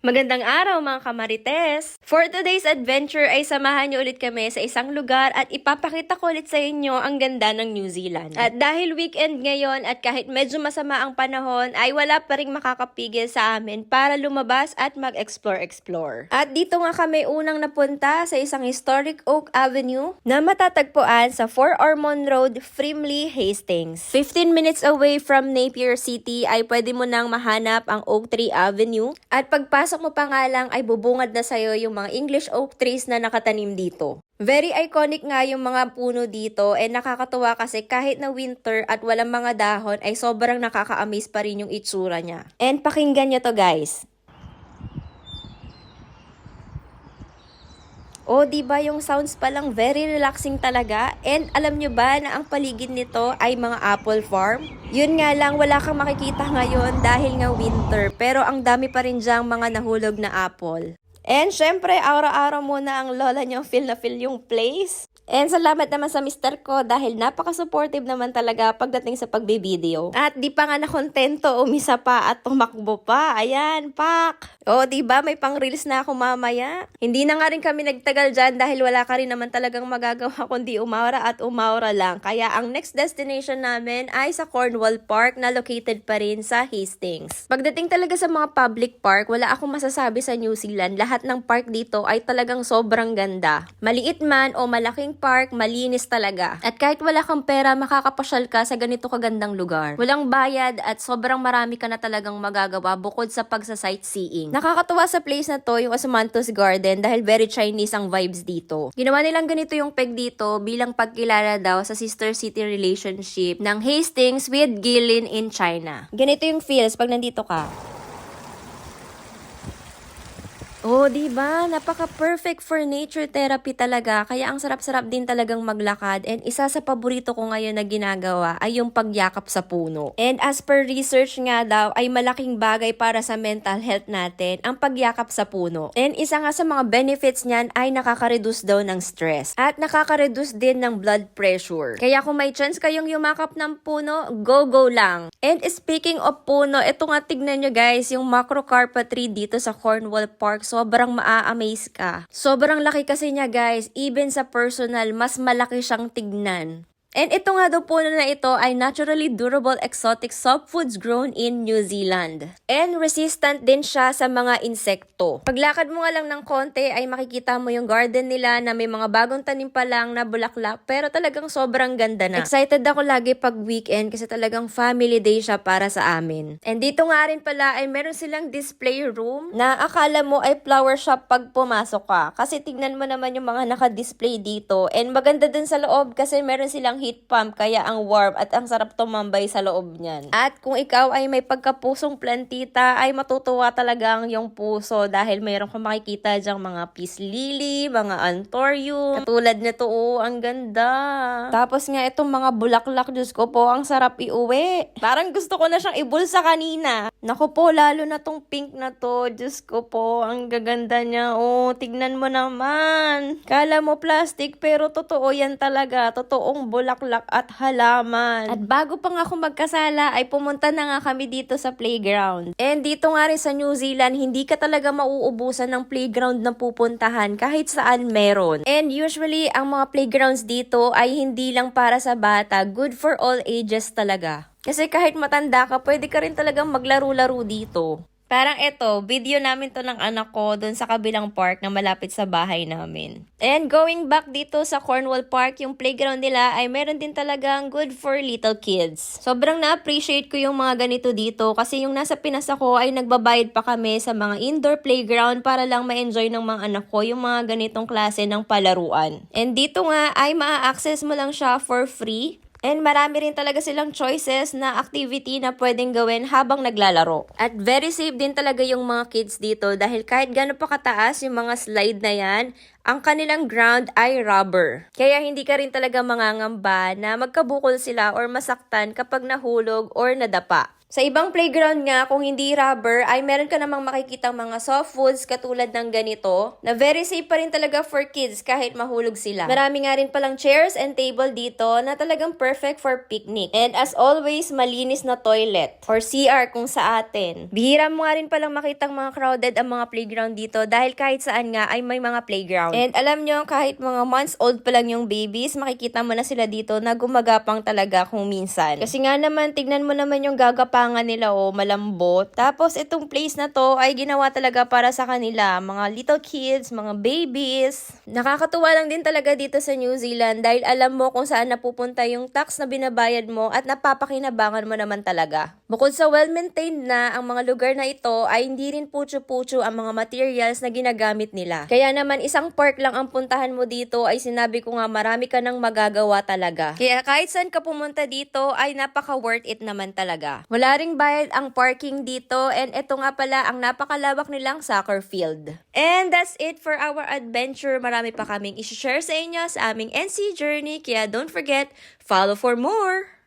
Magandang araw mga kamarites! For today's adventure ay samahan niyo ulit kami sa isang lugar at ipapakita ko ulit sa inyo ang ganda ng New Zealand. At dahil weekend ngayon at kahit medyo masama ang panahon ay wala pa ring makakapigil sa amin para lumabas at mag-explore. At dito nga kami unang napunta sa isang historic Oak Avenue na matatagpuan sa 4 Ormond Road, Frimley, Hastings. 15 minutes away from Napier City ay pwede mo nang mahanap ang Oak Tree Avenue at pagpasok mo pa nga lang ay bubungad na sa'yo yung mga English oak trees na nakatanim dito. Very iconic nga yung mga puno dito and nakakatuwa kasi kahit na winter at walang mga dahon ay sobrang nakaka-amaze pa rin yung itsura niya. And pakinggan nyo to guys. O, diba yung sounds pa lang very relaxing talaga? And alam nyo ba na ang paligid nito ay mga apple farm? Yun nga lang, wala kang makikita ngayon dahil nga winter. Pero ang dami pa rin dyang mga nahulog na apple. And syempre, araw-araw muna ang lola nyo feel na feel yung place. And salamat naman sa mister ko dahil napaka-supportive naman talaga pagdating sa pagbibideo. At di pa nga nakontento, umisa pa at tumakbo pa. Ayan, pak! O, diba may pang-reels na ako mamaya? Hindi na nga rin kami nagtagal dyan dahil wala ka rin naman talagang magagawa kundi umawra at umawra lang. Kaya ang next destination namin ay sa Cornwall Park na located pa rin sa Hastings. Pagdating talaga sa mga public park, wala akong masasabi sa New Zealand. Lahat ng park dito ay talagang sobrang ganda. Maliit man o malaking park, malinis talaga. At kahit wala kang pera, makakapasyal ka sa ganito kagandang lugar. Walang bayad at sobrang marami ka na talagang magagawa bukod sa pagsa-sightseeing. Nakakatuwa sa place na to yung Osmanthus Garden dahil very Chinese ang vibes dito. Ginawa nilang ganito yung peg dito bilang pagkilala daw sa sister city relationship ng Hastings with Guilin in China. Ganito yung feels pag nandito ka. Oh, diba? Napaka-perfect for nature therapy talaga. Kaya ang sarap-sarap din talagang maglakad. And isa sa paborito ko ngayon na ginagawa ay yung pagyakap sa puno. And as per research nga daw, ay malaking bagay para sa mental health natin ang pagyakap sa puno. And isa nga sa mga benefits niyan ay nakaka-reduce daw ng stress. At nakaka-reduce din ng blood pressure. Kaya kung may chance kayong yumakap ng puno, go lang. And speaking of puno, ito nga tignan nyo guys, yung Macrocarpa tree dito sa Cornwall Park. Sobrang maa-amaze ka. Sobrang laki kasi niya guys, even sa personal, mas malaki siyang tignan. And ito nga daw puno na ito ay naturally durable exotic soft foods grown in New Zealand. And resistant din siya sa mga insekto. Paglakad mo nga lang ng konti ay makikita mo yung garden nila na may mga bagong tanim pa lang na bulaklak pero talagang sobrang ganda na. Excited ako lagi pag weekend kasi talagang family day siya para sa amin. And dito nga rin pala ay meron silang display room na akala mo ay flower shop pag pumasok ka. Kasi tignan mo naman yung mga naka-display dito. And maganda din sa loob kasi meron silang heat pump kaya ang warm at ang sarap tumambay sa loob niyan. At kung ikaw ay may pagkapusong plantita ay matutuwa talaga ang iyong puso dahil mayroon kang makikita dyang mga peace lily, mga anthurium. Katulad nito, oh, ang ganda. Tapos nga itong mga bulaklak, Diyos ko po, ang sarap iuwi. Parang gusto ko na siyang ibulsa kanina. Naku po, lalo na tong pink na to, Diyos ko po, ang gaganda niya. Oh, tignan mo naman. Kala mo plastic pero totoo yan talaga. Totoong bulaklak at halaman. At bago pa nga ako magkasala ay pumunta na nga kami dito sa playground. And dito nga rin sa New Zealand, hindi ka talaga mauubusan ng playground na pupuntahan kahit saan meron. And usually, ang mga playgrounds dito ay hindi lang para sa bata, good for all ages talaga. Kasi kahit matanda ka, pwede ka rin talagang maglaro-laro dito. Parang eto, video namin to ng anak ko doon sa kabilang park na malapit sa bahay namin. And going back dito sa Cornwall Park, yung playground nila ay meron din talagang good for little kids. Sobrang na-appreciate ko yung mga ganito dito kasi yung nasa Pinas ako ay nagbabayad pa kami sa mga indoor playground para lang ma-enjoy ng mga anak ko yung mga ganitong klase ng palaruan. And dito nga ay maa-access mo lang siya for free. And marami rin talaga silang choices na activity na pwedeng gawin habang naglalaro. At very safe din talaga yung mga kids dito dahil kahit gano'n pa kataas yung mga slide na yan, ang kanilang ground ay rubber. Kaya hindi ka rin talaga mangangamba na magkabukol sila or masaktan kapag nahulog or nadapa. Sa ibang playground nga, kung hindi rubber, ay meron ka namang makikitang mga soft woods katulad ng ganito, na very safe pa rin talaga for kids kahit mahulog sila. Marami nga rin palang chairs and table dito na talagang perfect for picnic. And as always, malinis na toilet or CR kung sa atin. Bihira mo nga rin palang makitang mga crowded ang mga playground dito dahil kahit saan nga ay may mga playground. And alam nyo, kahit mga months old pa lang yung babies, makikita mo na sila dito na gumagapang talaga kung minsan. Kasi nga naman, tignan mo naman yung gagapangan nila, oh, malambot. Tapos itong place na to ay ginawa talaga para sa kanila, mga little kids, mga babies. Nakakatuwa lang din talaga dito sa New Zealand dahil alam mo kung saan napupunta yung tax na binabayad mo at napapakinabangan mo naman talaga. Bukod sa well-maintained na, ang mga lugar na ito ay hindi rin putyo-putyo ang mga materials na ginagamit nila. Kaya naman isang park lang ang puntahan mo dito ay sinabi ko nga marami ka nang magagawa talaga. Kaya kahit saan ka pumunta dito ay napaka-worth it naman talaga. Wala ring bayad ang parking dito and ito nga pala ang napakalawak nilang soccer field. And that's it for our adventure. Marami pa kaming i-share sa inyo sa aming NC journey kaya don't forget, follow for more!